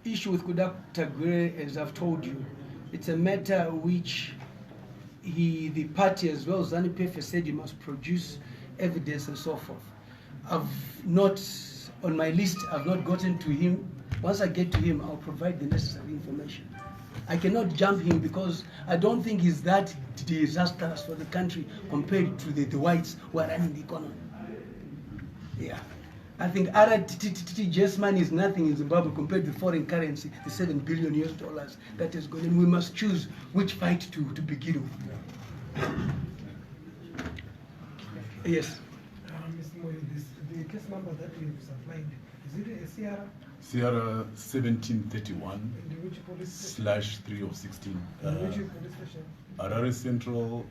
issue with Kudak Tagwire, as I've told you, it's a matter which the party as well, ZANU-PF, has said he must produce evidence and so forth. I've not, on my list, I've not gotten to him. Once I get to him, I'll provide the necessary information. I cannot jump him because I don't think he's that disastrous for the country compared to the whites who are running the economy. Yeah. I think RTT's money is nothing in Zimbabwe compared to the foreign currency, the $7 billion that is going. And we must choose which fight to begin with. Yes. Mr. Moyo, the case number that you supplied, is it a Sierra? Sierra 1731 And which police station? /3 of 16. Which police station? Harare Central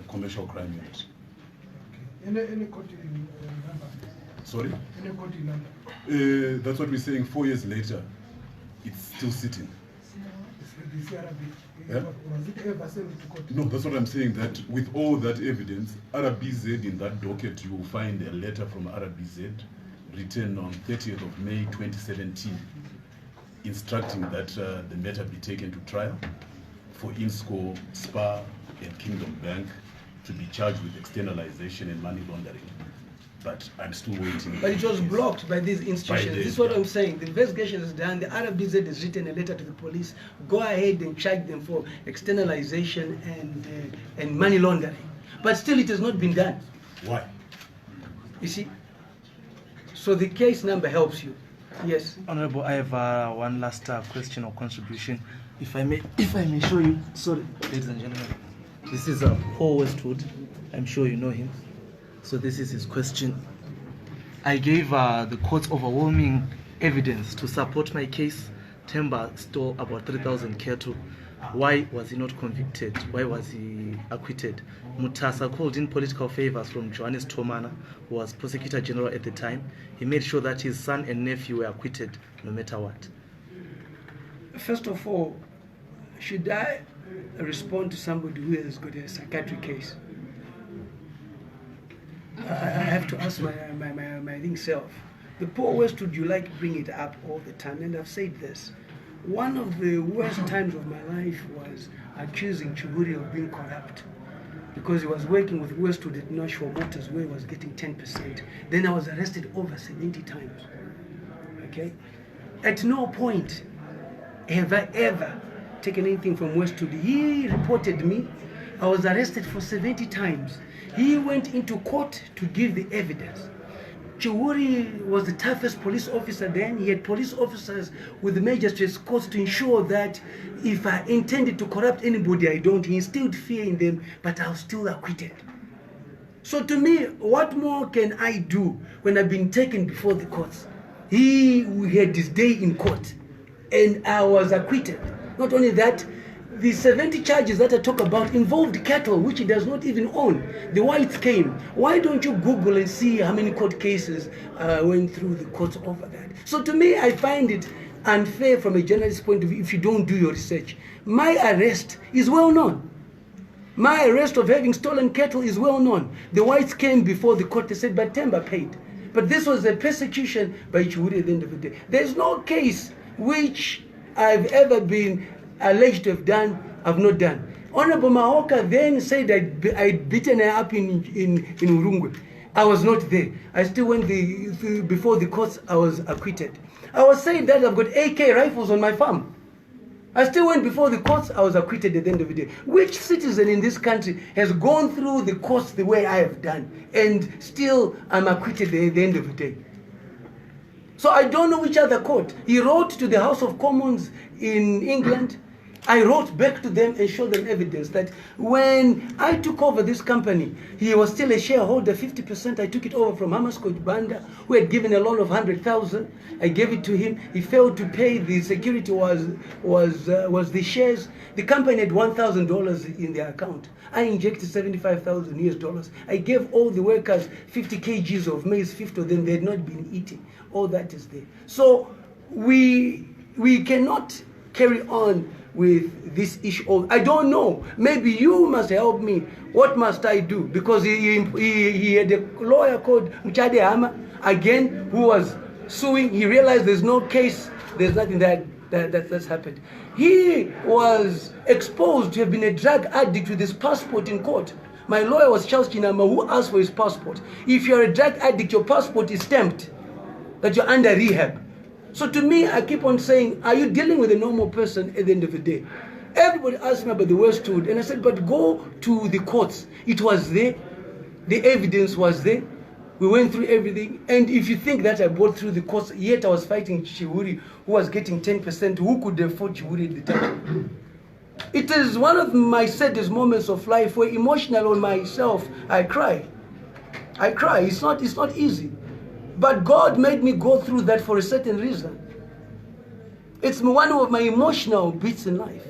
Commercial Crime Unit. Okay. Any court number? Sorry? Any court number? That's what we're saying. 4 years later, it's still sitting. The Sierra Yeah? was it ever sent to court? No, that's what I'm saying, that with all that evidence, RBZ in that docket, you will find a letter from RBZ written on 30th of May 2017, instructing that the matter be taken to trial for INSCO, SPA, and Kingdom Bank to be charged with externalization and money laundering. But I'm still waiting. But it was blocked by these institutions. This is what I'm saying. The investigation is done. The RBZ has written a letter to the police. Go ahead and charge them for externalization and money laundering. But still, it has not been done. Why? You see? So the case number helps you. Yes. Honorable, I have one last question or contribution. If I may show you. Sorry, ladies and gentlemen. This is Paul Westwood. I'm sure you know him. So this is his question. I gave the court overwhelming evidence to support my case. Temba stole about 3,000 cattle. Why was he not convicted? Why was he acquitted? Mutasa called in political favors from Johannes Tomana, who was Prosecutor General at the time. He made sure that his son and nephew were acquitted no matter what. First of all, should I respond to somebody who has got a psychiatric case? I have to ask my self. The poor Westwood, you like bring it up all the time, and I've said this. One of the worst times of my life was accusing Chuguri of being corrupt because he was working with Westwood at North Shore Motors where he was getting 10%. Then I was arrested over 70 times. Okay? At no point have I ever taken anything from Westwood. He reported me. I was arrested for 70 times. He went into court to give the evidence. Chiwuri was the toughest police officer then. He had police officers with the magistrates' courts to ensure that if I intended to corrupt anybody, I don't. He instilled fear in them, but I was still acquitted. So to me, what more can I do when I've been taken before the courts? He had his day in court, and I was acquitted. Not only that, the 70 charges that I talk about involved cattle, which he does not even own. The whites came. Why don't you Google and see how many court cases went through the courts over that? So to me, I find it unfair from a journalist's point of view if you don't do your research. My arrest is well known. My arrest of having stolen cattle is well known. The whites came before the court, they said, but Temba paid. But this was a persecution by Chiwuri at the end of the day. There's no case which I've ever been alleged to have done, I've not done. Honorable Mahoka then said I'd beaten her up in Urungwe. I was not there. I still went before the courts, I was acquitted. I was saying that I've got AK rifles on my farm. I still went before the courts, I was acquitted at the end of the day. Which citizen in this country has gone through the courts the way I have done, and still I'm acquitted at the end of the day? So I don't know which other court. He wrote to the House of Commons in England. I wrote back to them and showed them evidence that when I took over this company, he was still a shareholder, 50%. I took it over from Hamaskoj Banda, who had given a loan of 100,000. I gave it to him. He failed to pay. The security was the shares. The company had $1,000 in their account. I injected 75,000 US dollars. I gave all the workers 50 kgs of maize, 50 of them, they had not been eating. All that is there. So we cannot carry on with this issue. I don't know. Maybe you must help me. What must I do? Because he had a lawyer called Mchade Hama, again, who was suing. He realized there's no case. There's nothing that's happened. He was exposed to have been a drug addict with his passport in court. My lawyer was Charles Chinama, who asked for his passport. If you're a drug addict, your passport is stamped that you're under rehab. So to me, I keep on saying, are you dealing with a normal person at the end of the day? Everybody asked me about the Westwood, and I said, but go to the courts. It was there. The evidence was there. We went through everything. And if you think that I brought through the courts, yet I was fighting Chiwuri, who was getting 10%, who could afford Chiwuri at the time? It is one of my saddest moments of life where emotional on myself, I cry. I cry. It's not easy. But God made me go through that for a certain reason. It's one of my emotional beats in life.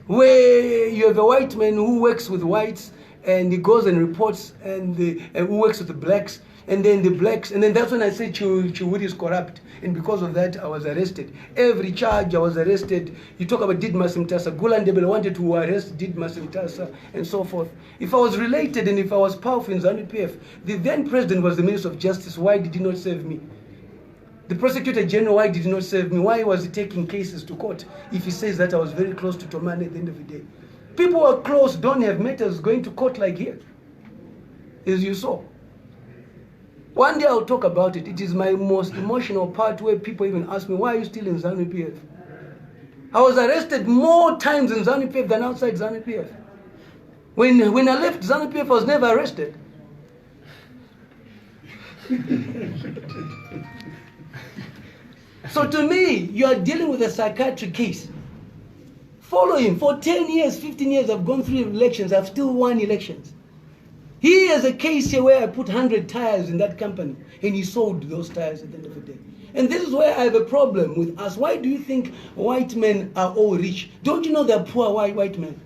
Where you have a white man who works with whites, and he goes and reports, and who works with the blacks, and then the blacks, and then that's when I said Chiwuri is corrupt. And because of that, I was arrested. Every charge, I was arrested. You talk about Didmas Mtasa. Gulan Debele wanted to arrest Didmas Mtasa, and so forth. If I was related and if I was powerful in ZANU-PF, the then president was the Minister of Justice. Why did he not save me? The prosecutor general, why did he not save me? Why was he taking cases to court if he says that I was very close to Tomane at the end of the day? People who are close don't have matters going to court like here, as you saw. One day I'll talk about it. It is my most emotional part where people even ask me, why are you still in ZANU-PF? I was arrested more times in ZANU-PF than outside ZANU-PF. When I left ZANU-PF, I was never arrested. So to me, you are dealing with a psychiatric case. Follow him. For 10 years, 15 years, I've gone through elections. I've still won elections. He has a case here where I put 100 tires in that company, and he sold those tires at the end of the day. And this is where I have a problem with us. Why do you think white men are all rich? Don't you know they're poor white men?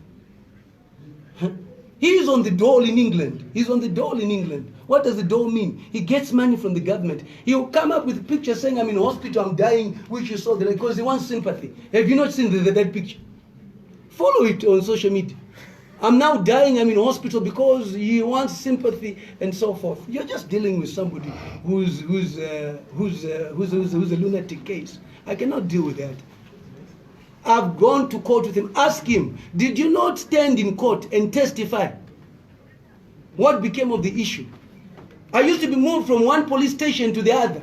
He is on the dole in England. He's on the dole in England. What does the dole mean? He gets money from the government. He'll come up with a picture saying, I'm in hospital, I'm dying, which you saw, because he wants sympathy. Have you not seen that picture? Follow it on social media. I'm now dying, I'm in hospital because he wants sympathy and so forth. You're just dealing with somebody who's a lunatic case. I cannot deal with that. I've gone to court with him. Ask him, did you not stand in court and testify? What became of the issue? I used to be moved from one police station to the other.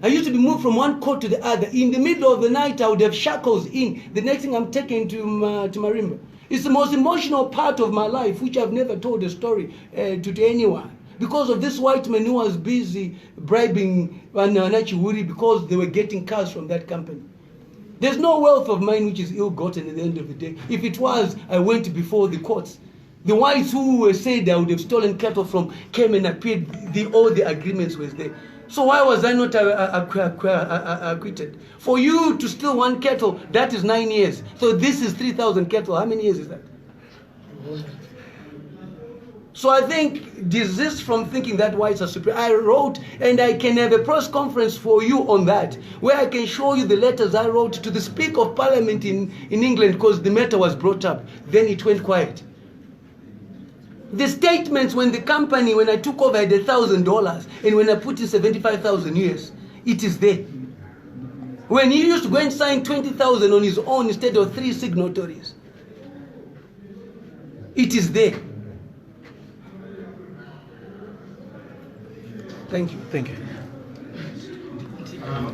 I used to be moved from one court to the other. In the middle of the night, I would have shackles in. The next thing I'm taken to Marimba. It's the most emotional part of my life, which I've never told a story to anyone. because of this white man who was busy bribing Wanachiwuri because they were getting cars from that company. There's no wealth of mine which is ill-gotten at the end of the day. If it was, I went before the courts. The whites who said I would have stolen cattle from came and appeared. All the agreements was there. So why was I not acquitted? For you to steal one cattle, that is 9 years. So this is 3,000 cattle. How many years is that? So I think desist from thinking that whites are superior. I wrote, and I can have a press conference for you on that, where I can show you the letters I wrote to the Speaker of Parliament in England, because the matter was brought up. Then it went quiet. The statements when the company, when I took over, had $1,000, and when I put in 75,000 US, it is there. When he used to go and sign 20,000 on his own instead of 3 signatories, it is there. Thank you. Thank you.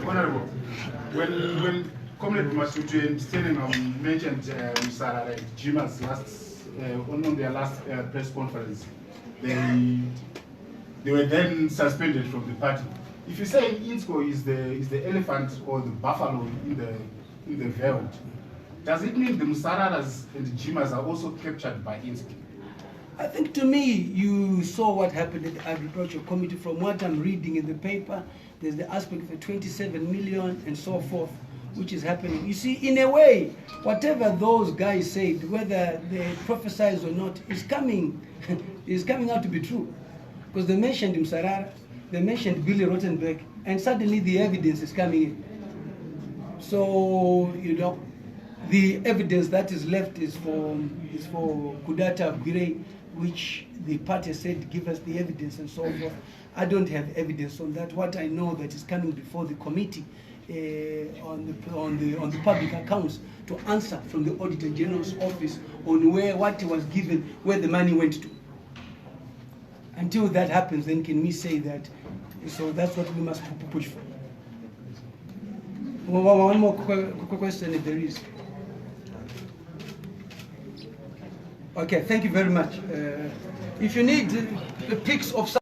Honorable, when Comrade Masutu and Stenenham mentioned Sarah like Jima's on their last press conference, they were then suspended from the party. If you say INSCO is the elephant or the buffalo in the veldt, does it mean the Musararas and the Jimas are also captured by INSCO? I think to me, you saw what happened at the Agricultural Committee. From what I'm reading in the paper, there's the aspect of the 27 million and so forth, which is happening. You see, in a way, whatever those guys said, whether they prophesied or not, is coming out to be true. Because they mentioned Msarara, they mentioned Billy Rottenberg, and suddenly the evidence is coming in. So, you know, the evidence that is left is for Kudata Gwire, which the party said give us the evidence and so forth. I don't have evidence on that. What I know that is coming before the committee on the public accounts to answer from the Auditor General's office on what was given, where the money went to. Until that happens, then can we say that? So that's what we must push for. One more question if there is. Okay, thank you very much. If you need the pics of